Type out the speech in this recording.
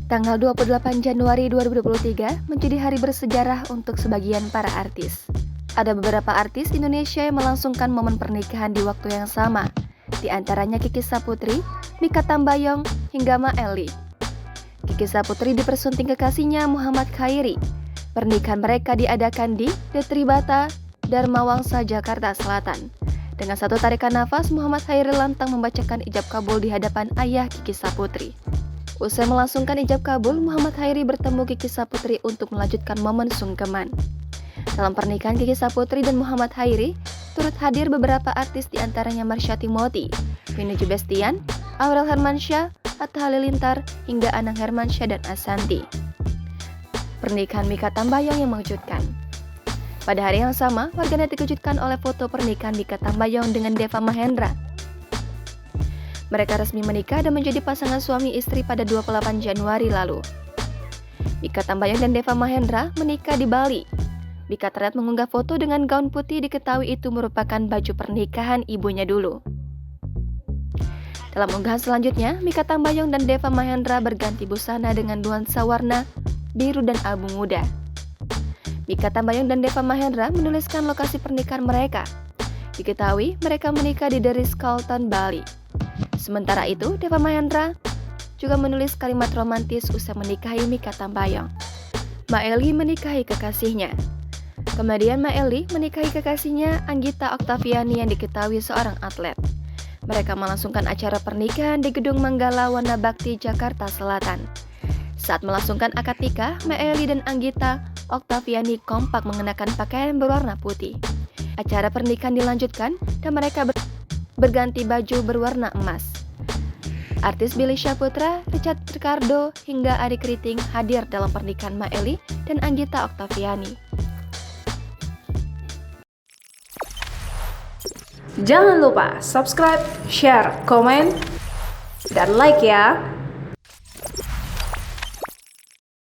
Tanggal 28 Januari 2023 menjadi hari bersejarah untuk sebagian para artis. Ada beberapa artis Indonesia yang melangsungkan momen pernikahan di waktu yang sama, di antaranya Kiki Saputri, Mikha Tambayong, hingga Maeli. Kiki Saputri dipersunting kekasihnya Muhammad Khairi. Pernikahan mereka diadakan di The Tribata, Dharma Wangsa, Jakarta Selatan. Dengan satu tarikan nafas, Muhammad Khairi lantang membacakan ijab kabul di hadapan ayah Kiki Saputri. Usai melangsungkan ijab kabul, Muhammad Khairi bertemu Kiki Saputri untuk melanjutkan momen sungkeman. Dalam pernikahan Kiki Saputri dan Muhammad Khairi, turut hadir beberapa artis diantaranya Marsha Timothy, Vini Bestian, Aurel Hermansyah, Atta Halilintar, hingga Anang Hermansyah dan Ashanty. Pernikahan Mikha Tambayong yang mengejutkan. Pada hari yang sama, warganet dikejutkan oleh foto pernikahan Mikha Tambayong dengan Deva Mahendra. Mereka resmi menikah dan menjadi pasangan suami istri pada 28 Januari lalu. Mikha Tambayong dan Deva Mahendra menikah di Bali. Mikha terlihat mengunggah foto dengan gaun putih, diketahui itu merupakan baju pernikahan ibunya dulu. Dalam unggahan selanjutnya, Mikha Tambayong dan Deva Mahendra berganti busana dengan nuansa warna biru dan abu muda. Mikha Tambayong dan Deva Mahendra menuliskan lokasi pernikahan mereka. Diketahui mereka menikah di The Ritz-Carlton, Bali. Sementara itu, Deva Mahendra juga menulis kalimat romantis usai menikahi Mikha Tambayong. Maeli menikahi kekasihnya. Kemudian Maeli menikahi kekasihnya Anggita Oktaviani yang diketahui seorang atlet. Mereka melangsungkan acara pernikahan di Gedung Manggala Wana Bakti, Jakarta Selatan. Saat melangsungkan akad nikah, Maeli dan Anggita Oktaviani kompak mengenakan pakaian berwarna putih. Acara pernikahan dilanjutkan dan mereka berganti baju berwarna emas. Artis Billy Syahputra, Richard Ricardo, hingga Arie Kriting hadir dalam pernikahan Maeli dan Anggita Oktaviani. Jangan lupa subscribe, share, komen, dan like ya!